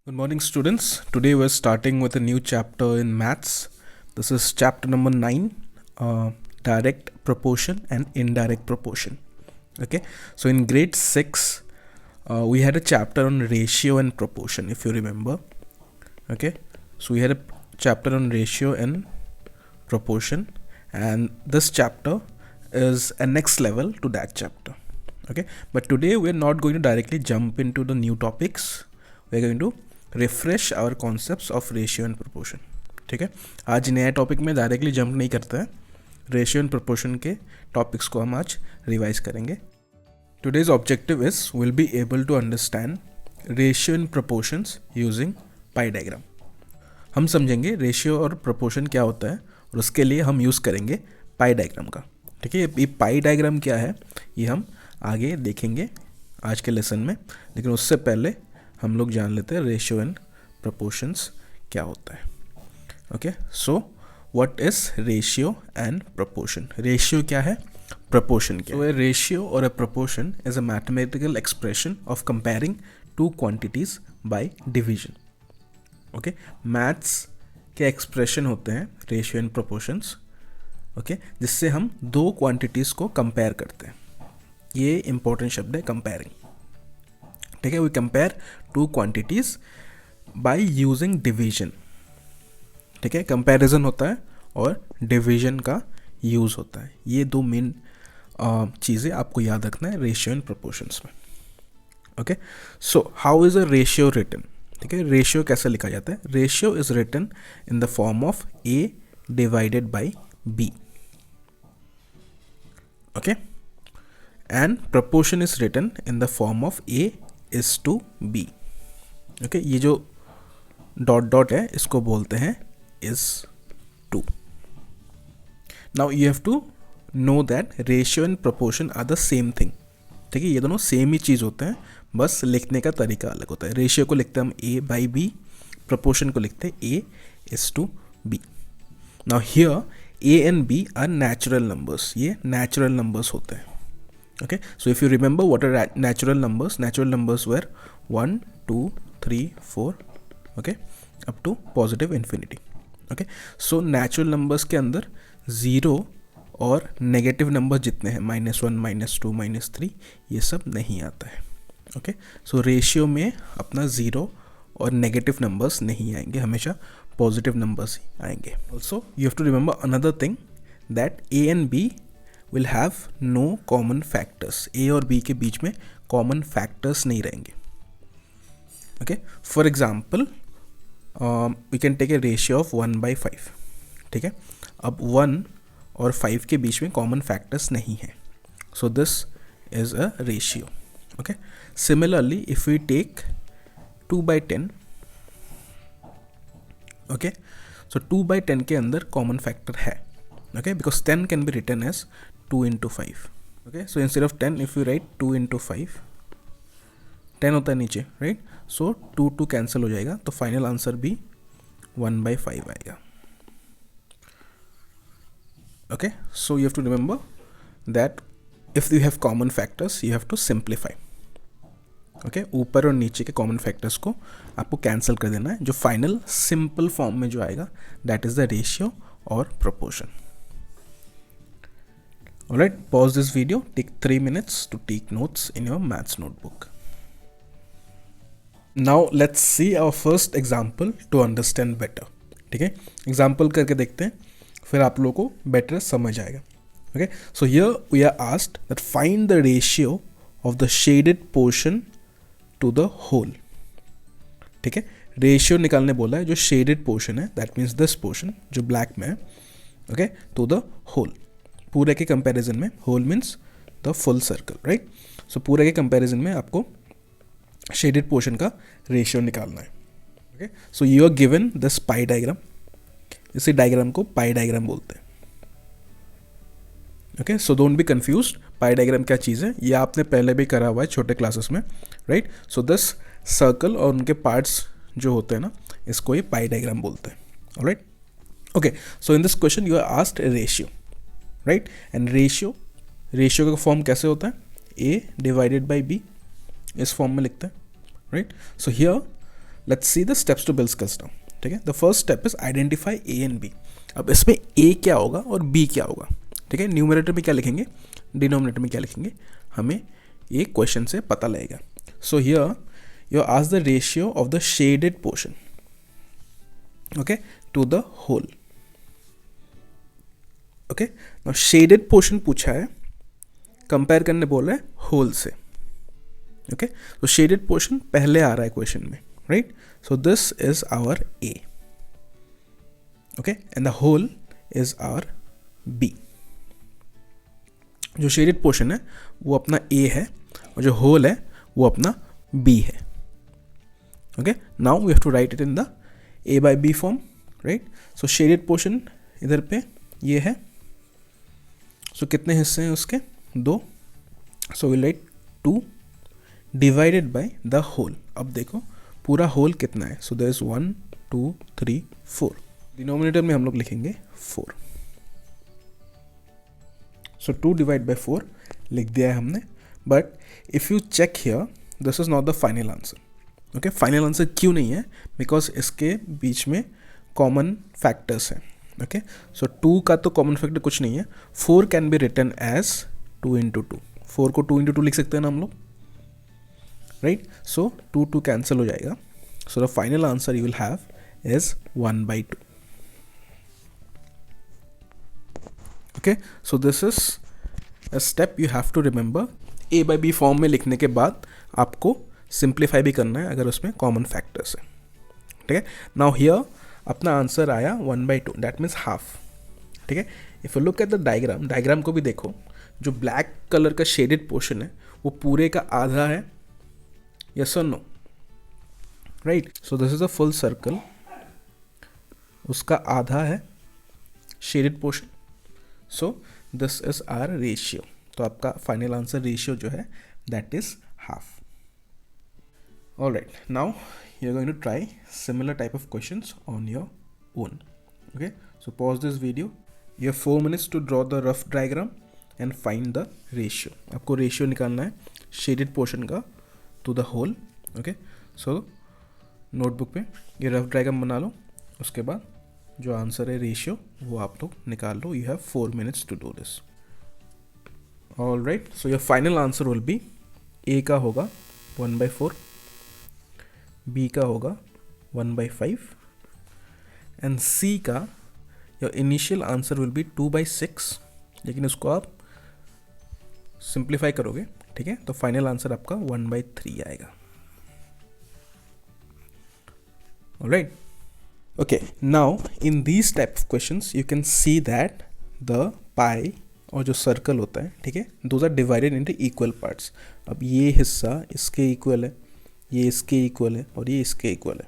Good morning, students. Today we're starting with a new chapter in maths. This is chapter number 9, direct proportion and indirect proportion. Okay, so in grade 6, we had a chapter on ratio and proportion, if you remember. Okay, so we had a chapter on ratio and proportion, and this chapter is a next level to that chapter. Okay, but today we're not going to directly jump into the new topics. We're going to refresh our concepts of ratio and proportion. ठीक है, आज नया topic में directly jump नहीं करता है. Ratio and proportion के topics को हम आज रिवाइज करेंगे. Today's objective is will be able to understand ratio and proportions using pie diagram. हम समझेंगे रेशियो और प्रोपोर्शन क्या होता है और उसके लिए हम यूज़ करेंगे पाई डायग्राम का. ठीक है, ये पाई डायग्राम क्या है ये हम आगे देखेंगे आज के लेसन में, लेकिन उससे पहले हम लोग जान लेते हैं रेशियो एंड प्रोपोर्शंस क्या होता है. Okay, so what is ratio and proportion. Ratio क्या है, प्रोपोर्शन क्या है. रेशियो और a proportion is a mathematical expression of comparing to quantities by division. Okay, maths के एक्सप्रेशन होते हैं रेशियो एंड प्रोपोर्शंस. ओके, जिससे हम दो क्वांटिटीज़ को कंपेयर करते हैं. ये इंपॉर्टेंट शब्द है कंपेयरिंग. ठीक है, we compare two quantities by using division. ठीक है, कंपैरिजन होता है और डिवीजन का यूज़ होता है. ये दो मेन चीज़ें आपको याद रखना है रेशियो एंड प्रोपोर्शंस में. Okay, so how is a ratio written. ठीक है, रेशियो कैसे लिखा जाता है. Ratio is written in the form of A divided by B. Okay, and proportion is written in the form of A is to B. Okay, ये जो dot dot है इसको बोलते हैं is to. Now you have to know that ratio and proportion are the same thing. ठीक है, ये दोनों सेम ही चीज़ होते हैं, बस लिखने का तरीका अलग होता है. रेशियो को लिखते हैं हम ए बाई बी, प्रोपोर्शन को लिखते हैं a is to b. Now here a and b are natural numbers. ये नेचुरल नंबर्स होते हैं. Okay, so if you remember what are natural numbers were 1, 2, 3, 4, okay, up to positive infinity. Okay, so natural numbers के अंदर zero और negative number जितने हैं -1, -2, -3 ये सब नहीं आता है. ओके, सो रेशियो में अपना ज़ीरो और नेगेटिव नंबर्स नहीं आएंगे, हमेशा पॉजिटिव नंबर्स ही आएंगे. Also you have to remember another thing that A and B will have no common factors. A और B के बीच में common factors नहीं रहेंगे. Okay, for example, we can take a ratio of 1/5. ठीक है, अब 1 और 5 के बीच में common factors नहीं है, so this is a ratio. Okay, similarly if we take 2/10, okay, so 2/10 के अंदर common factor है. Okay, because 10 can be written as 2 into 5. Okay, so instead of 10 if you write 2 into 5, 10 होता है नीचे, right? So 2 cancel हो जाएगा, तो final answer भी 1/5 आएगा. Okay, so you have to remember that if you have common factors you have to simplify. Okay, ऊपर और नीचे के कॉमन फैक्टर्स को आपको कैंसिल कर देना है. जो फाइनल सिंपल फॉर्म में जो आएगा दैट इज द रेशियो और proportion. Alright, pause this video, take 3 minutes to take notes in your maths notebook. Now let's see our first example to understand better. ठीक है, एग्जाम्पल करके देखते हैं, फिर आप लोगों को बेटर समझ आएगा. Okay, so here we are asked that find the ratio of the shaded portion to the whole. ठीक है, रेशियो निकालने बोला है. जो शेडेड पोर्शन है दैट मीन्स दिस पोर्शन जो ब्लैक में है, ओके, टू द होल. पूरे के कंपैरिजन में, whole means the full circle, right. So पूरे के कंपैरिजन में आपको शेडेड पोर्शन का रेशियो निकालना है. Okay, so you are given this pie diagram. इसी डायग्राम को पाई डायग्राम बोलते हैं. Okay, so don't be confused. Pie diagram क्या चीज़ है ये आपने पहले भी करा हुआ है छोटे क्लासेस में, राइट. सो दिस सर्कल और उनके पार्ट्स जो होते हैं ना, इसको ये पाई डायग्राम बोलते हैं. Alright, okay, so in this question you are asked ratio, right. And ratio का फॉर्म कैसे होता है, ए डिवाइडेड बाई बी, इस फॉर्म में लिखते हैं, right. So here let's see the steps to build skills now. ठीक है, the first step is identify A and B. अब इसमें ए क्या होगा और बी क्या होगा. ठीक है, न्यूमरेटर में क्या लिखेंगे, डिनोमिनेटर में क्या लिखेंगे, हमें ये क्वेश्चन से पता लगेगा. So here you ask the ratio of the shaded portion, okay, to the whole. Okay, now shaded portion पूछा है, कंपेयर करने बोल रहा है होल से. ओके, तो शेडेड पोर्शन पहले आ रहा है क्वेश्चन में, right. So this is our A, okay, and the whole is our B. जो शेडेड पोर्शन है वो अपना ए है और जो होल है वो अपना बी है. Okay, now we have to write it in the A by B form, right. सो शेडेड पोर्शन इधर पे ये है. सो कितने हिस्से हैं उसके, 2. So will write 2 divided by the whole. अब देखो पूरा होल कितना है. So there is 1 2 3 4. डिनोमिनेटर में हम लोग लिखेंगे 4. सो 2 डिवाइड बाय 4 लिख दिया है हमने. But if you check here, this is not the final answer. Okay, final answer क्यों नहीं है, बिकॉज इसके बीच में कॉमन फैक्टर्स हैं. ओके, सो 2 का तो कॉमन फैक्टर कुछ नहीं है. 4 can be written as 2 into 2. 4 को 2 इंटू 2 लिख सकते हैं ना हम लोग, राइट. सो 2 2 कैंसिल हो जाएगा. So the final answer you will have is 1/2. Okay, so this is a step you have to remember. A by B form में लिखने के बाद आपको सिंप्लीफाई भी करना है अगर उसमें कॉमन फैक्टर्स है. ठीक है, नाउ हियर अपना आंसर आया 1/2, दैट मीन्स हाफ. ठीक है, if you look at the diagram, diagram को भी देखो, जो ब्लैक कलर का शेडेड पोर्शन है वो पूरे का आधा है, यस और no, right. So this is a full circle, उसका आधा है shaded portion. So this is our ratio. तो आपका फाइनल आंसर रेशियो जो है that is half. Alright, now you're going to try similar type of questions on your own. Okay, so pause this video. You have 4 minutes to draw the rough diagram and find the ratio. आपको ratio निकालना है shaded portion का to the whole. Okay, so notebook पे ये rough diagram बना लो. उसके बाद जो आंसर है रेशियो वो आप लोग निकाल लो. You have 4 minutes to do this. Alright, so your final answer will be A का होगा 1/4, B का होगा 1/5 एंड C का your initial answer will B 2/6, लेकिन उसको आप सिंप्लीफाई करोगे. ठीक है, तो फाइनल आंसर आपका 1/3 आएगा. Alright, okay, now in these type of questions you can see that the pie और जो सर्कल होता है, ठीक है, those are divided into equal parts. अब ये हिस्सा इसके इक्वल है, ये इसके इक्वल है और ये इसके इक्वल है,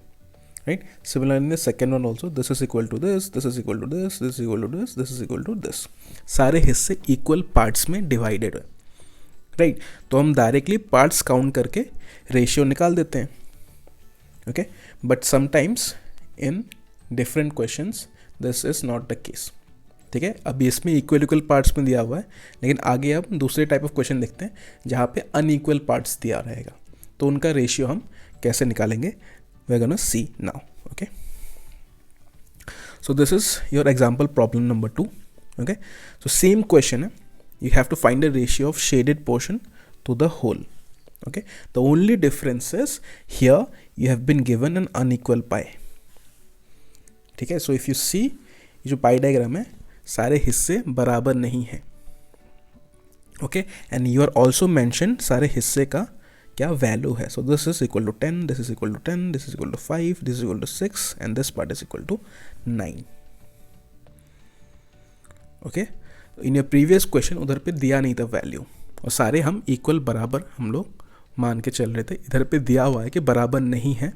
right. Similarly second one also, this is equal to this, this is equal to this, this is equal to this, this is equal to this. सारे हिस्से इक्वल पार्ट्स में डिवाइडेड है, राइट. तो हम डायरेक्टली पार्ट्स काउंट करके ratio निकाल देते हैं. Okay, but sometimes in different questions this is not the case. ठीक है, अभी इसमें इक्वल पार्ट्स में दिया हुआ है, लेकिन आगे अब दूसरे टाइप ऑफ क्वेश्चन देखते हैं जहाँ पे अनइक्वल पार्ट्स दिया रहेगा. तो उनका रेशियो हम कैसे निकालेंगे, we are gonna see now. Okay, so this is your example problem number 2. Okay, so same question है, you have to find the ratio of shaded portion to the whole. Okay, the only difference is here you have been given an unequal pie. ठीक है, so if you see जो पाई diagram है सारे हिस्से बराबर नहीं हैं. Okay, and you are also mention सारे हिस्से का क्या वैल्यू है. So this is equal to 10, this is equal to 10, this is equal to 5, this is equal to 6 and this part is equal to 9. Okay, in your previous question उधर पे दिया नहीं था वैल्यू और सारे हम इक्वल बराबर हम लोग मान के चल रहे थे. इधर पे दिया हुआ है कि बराबर नहीं है.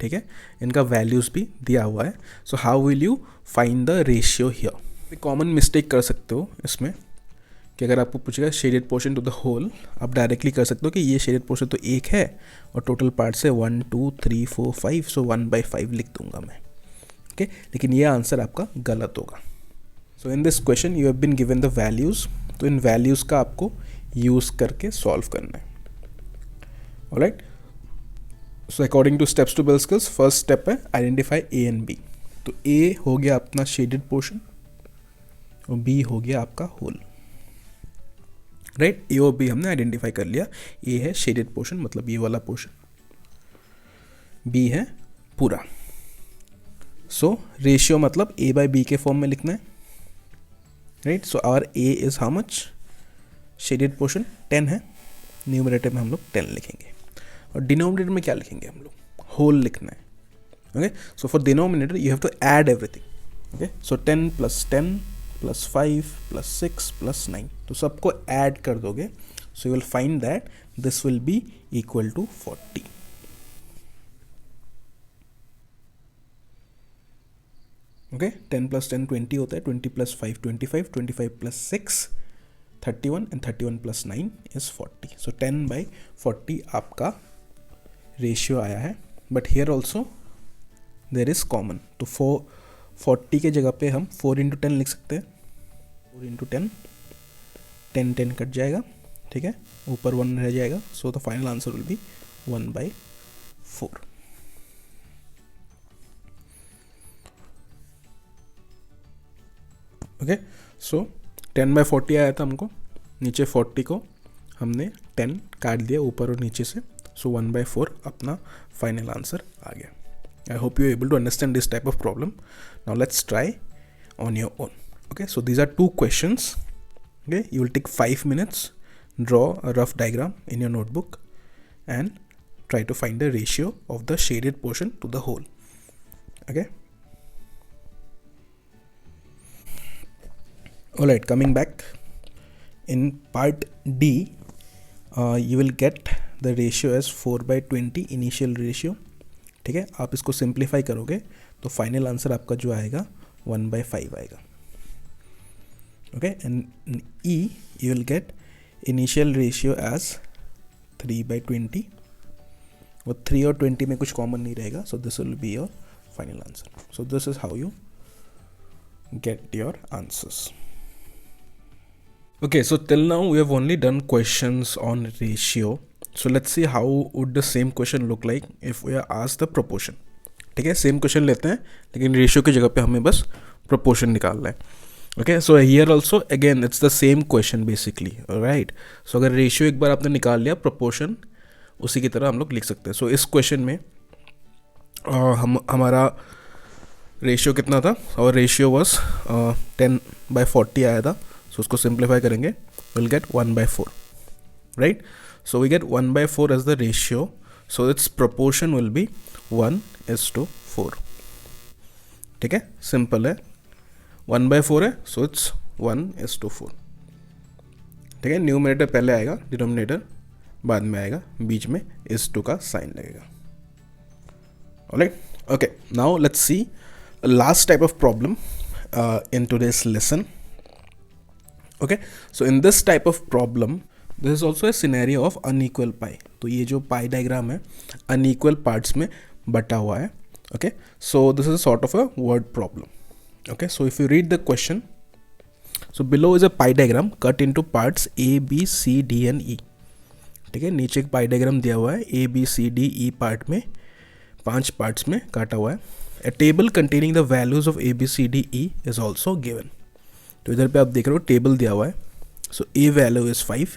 ठीक है, इनका वैल्यूज़ भी दिया हुआ है. So how will you find the ratio here. Common mistake कर सकते हो इसमें कि अगर आपको पूछेगा shaded portion to the whole, आप डायरेक्टली कर सकते हो कि ये शेडेड पोर्शन तो एक है और टोटल पार्ट्स है 1 2 3 4 5, सो 1/5 लिख दूंगा मैं. ओके, लेकिन ये आंसर आपका गलत होगा. So in this question you have been given the values, तो इन वैल्यूज़ का आपको यूज़ करके सॉल्व करना है. Alright, so according to steps to build skills, first step है आइडेंटिफाई ए एंड बी। तो ए हो गया अपना शेडेड पोर्शन और बी हो गया आपका होल, राइट। ए और बी हमने आइडेंटिफाई कर लिया। ए है शेडेड पोर्शन, मतलब ये वाला पोर्शन, बी है पूरा। सो रेशियो मतलब ए बाय बी के फॉर्म में लिखना है, right. So our A is how much, shaded portion 10 है, न्यूमरेटर में हम लोग 10 लिखेंगे, और डिनोमिनेटर में क्या लिखेंगे हम लोग, होल लिखना है, okay. So for denominator you have to add everything, okay. सो 10 + 10 + 5 + 6 + 9, तो सबको ऐड कर दोगे, so you will find that this will be equal to 40, okay. 10 + 10 20 होता है, 20 + 5 25, 25 + 6 31, एंड 31 + 9 इज 40। सो 10/40 आपका रेशियो आया है। But here also there is common, तो 40 के जगह पे हम 4 × 10 लिख सकते हैं, 4 × 10, 10 10 कट जाएगा, ठीक है, ऊपर 1 रह जाएगा। So the final answer will be 1/4, okay. So 10/40 आया था हमको, नीचे 40 को हमने 10 काट दिया ऊपर और नीचे से, सो 1/4 अपना फाइनल आंसर आ गया। I hope you are able to understand this type of problem. Now let's try on your own. Okay, so these are 2 questions. Okay, you will take 5 minutes, draw a rough diagram in your notebook and try to find the ratio of the shaded portion to the whole. Okay. Alright, coming back. In part D, you will get the ratio as 4/20 initial ratio. ठीक है, आप इसको simplify करोगे तो final answer आपका जो आएगा 1/5 आएगा, okay. And E you will get initial ratio as 3/20, और 3 और 20 में कुछ कॉमन नहीं रहेगा, सो this will be your final answer. So this is how you get your answers. Okay, so till now we have only done questions on ratio. So let's see how would the same question look like if we are asked the proportion. ठीक है, same question लेते हैं लेकिन ratio की जगह पे हमें बस प्रोपोर्शन निकालना है, okay. So here also again it's the same question basically, right. So अगर रेशियो एक बार आपने निकाल लिया, प्रोपोर्शन उसी की तरह हम लोग लिख सकते हैं। सो इस क्वेश्चन में हमारा रेशियो कितना था, और रेशियो वॉज 10/40 आया था। सो उसको सिंप्लीफाई करेंगे, will get 1/4, right. So we get 1/4 as the ratio, so its proportion will be 1:4, ठीक है, सिंपल है। 1/4 है, सो इट्स 1:4, ठीक है। न्यूमरेटर पहले आएगा, डिनोमिनेटर बाद में आएगा, बीच में is2 का साइन लगेगा, alright. Okay, now let's see last type of problem in today's lesson. Okay, so in this type of problem this is also a scenario of unequal pie. तो ये जो पाई डायग्राम है unequal parts में बटा हुआ है, okay. So this is sort of a word problem, okay. So if you read the question, so below is a pie diagram cut into parts A, B, C, D and E, ठीक है। नीचे एक पाई diagram दिया हुआ है, A, B, C, D, E part में 5 parts में काटा हुआ है। A table containing the values of A, B, C, D, E is also given. तो इधर पे आप देख रहे हो टेबल दिया हुआ है। सो A value is 5,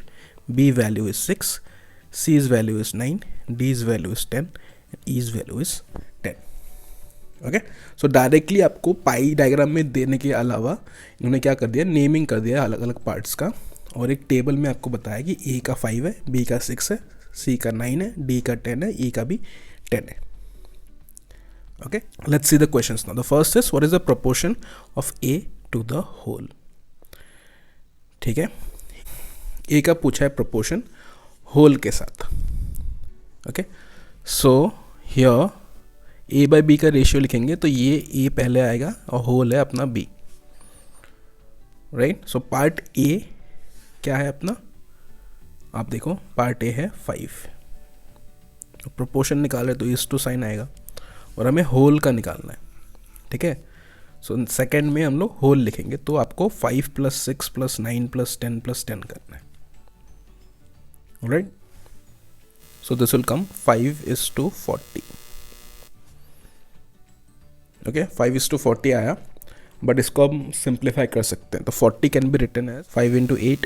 B value is 6, C's value is 9, D's value is 10, E's value is 10, okay. So directly आपको पाई डायग्राम में देने के अलावा इन्होंने क्या कर दिया, नेमिंग कर दिया अलग अलग पार्ट्स का, और एक टेबल में आपको बताया कि A का 5 है, B का 6 है, C का 9 है, D का 10 है, E का भी 10 है, okay. Let's see the questions now. The first is what is the proportion of A to the whole, ठीक है। A का पूछा है proportion whole के साथ, okay. So here A by B का रेशियो लिखेंगे तो ये A पहले आएगा और whole है अपना B, right. So part A क्या है अपना, आप देखो पार्ट A है 5, प्रोपोर्शन निकाले तो is2 साइन आएगा, और हमें होल का निकालना है, ठीक है। सो सेकेंड में हम लोग होल लिखेंगे, तो आपको 5 + 6 + 9 + 10 + 10 करना है, right. So this will come 5:40. Okay, 5:40 आया, बट इसको हम सिंप्लीफाई कर सकते हैं. तो 40 कैन बी रिटन एज 5 × 8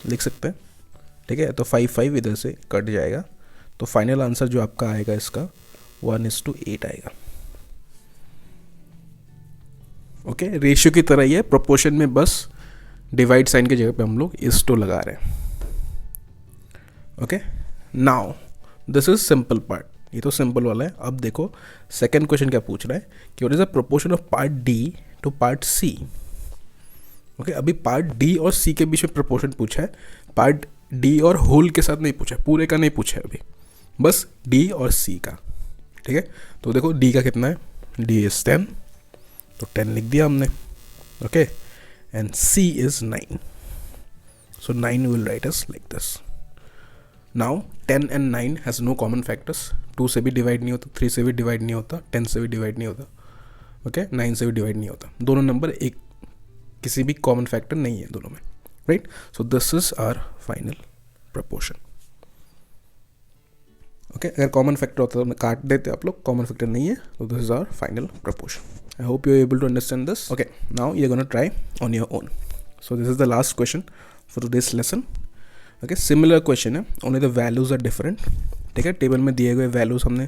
लिख सकते हैं. ठीक है, तो 5 इधर से कट जाएगा. तो फाइनल आंसर जो आपका आएगा इसका 1:8 आएगा. ओके, रेशियो की तरह ही है, प्रोपोर्शन में बस डिवाइड साइन की जगह पे हम लोग इस लगा रहे हैं. Okay, now this is simple part. ये तो सिंपल वाला है. अब देखो सेकंड क्वेश्चन क्या पूछ रहा है कि what is the proportion of part D to part C. Okay, अभी पार्ट डी और सी के बीच में प्रोपोर्शन पूछा है. पार्ट डी और होल के साथ नहीं पूछा है, पूरे का नहीं पूछा है अभी, बस डी और सी का. ठीक है, तो देखो डी का कितना है, डी इज 10, तो 10 लिख दिया हमने. Okay, and C is 9, so 9 will write us like this. Now 10 and 9 has no common factors. 2 से भी डिवाइड नहीं होता, 3 से भी डिवाइड नहीं होता, 10 से भी डिवाइड नहीं होता. ओके, 9 से भी डिवाइड नहीं होता. दोनों नंबर एक किसी भी कॉमन फैक्टर नहीं है दोनों में. Right, so this is our final proportion. Okay, अगर कॉमन फैक्टर होता तो काट देते आप लोग, कॉमन फैक्टर नहीं है, तो this is our final proportion. I hope you are able to understand this. Okay, now you are gonna try on your own. So this is the last question for this lesson. Okay, similar question है, only the values are different. ठीक है, table में दिए गए values हमने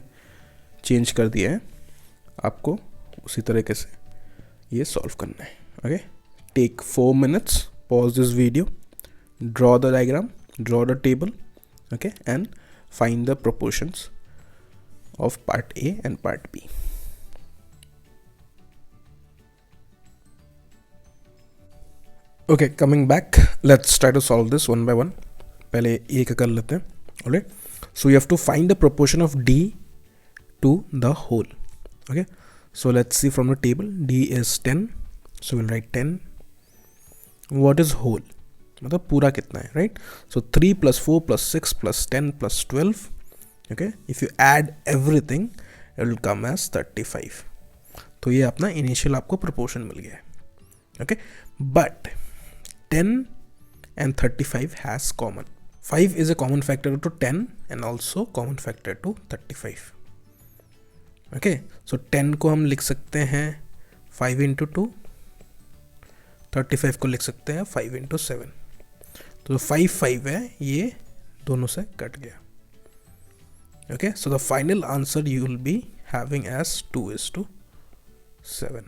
change कर दिए हैं. आपको उसी तरीके से ये सॉल्व करना है. Okay, take 4 minutes, pause this video, draw the diagram, draw the table, okay, and find the proportions of part A and part B. Okay, coming back, let's try to solve this one by one. पहले A का कर लेते हैं. Alright, so you have to find the proportion of D to the whole. Okay, so let's see from the table. D is 10, so we'll write 10. What is whole? मतलब पूरा कितना है, right? So 3 + 4 + 6 + 10 + 12. Okay, if you add everything, it will come as 35. तो ये अपना initial आपको proportion मिल गया है. Okay, but 10 and 35 has common. 5 is a common factor to 10 and also common factor to 35. Okay, so 10 को हम लिख सकते हैं 5 × 2, 35 को लिख सकते हैं 5 × 7. तो 5 है, ये दोनों से कट गया. Okay, so the final answer you will be having as 2:7.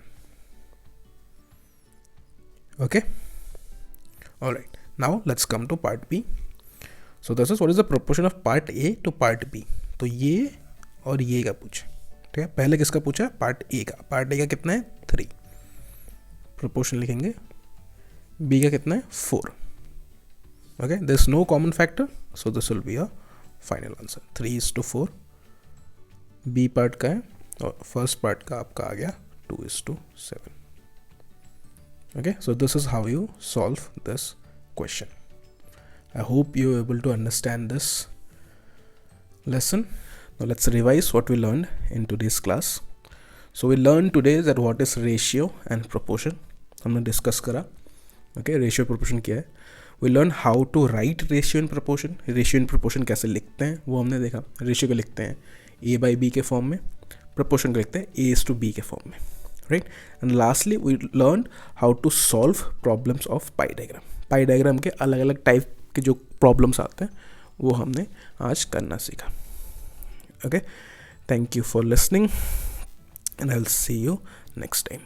Okay, alright, now let's come to part B. So this is what is the proportion of part A to part B. तो ये और ये का पूछा. ठीक है, पहले किसका पूछा, पार्ट ए का. पार्ट ए का कितना है, 3. प्रोपोर्शन लिखेंगे. बी का कितना है, 4. Okay, there is no common factor, so this will be a final answer. 3:4 B part का है, और फर्स्ट पार्ट का आपका आ गया 2:7. Okay, so this is how you solve this question. I hope you are able to understand this lesson. Now let's revise what we learned in today's class. So we learned today that what is ratio and proportion. हमने discuss करा. Okay, ratio proportion क्या है. We learn how to write ratio and proportion. Ratio and proportion कैसे लिखते हैं वो हमने देखा. रेशियो को लिखते हैं A/B के फॉर्म में, प्रोपोर्शन को लिखते हैं A:B के फॉर्म में. Right, and lastly we learn how to solve problems of pie diagram. Pie diagram के अलग अलग टाइप के जो प्रॉब्लम्स आते हैं वो हमने आज करना सीखा. Okay, thank you for listening and I'll see you next time.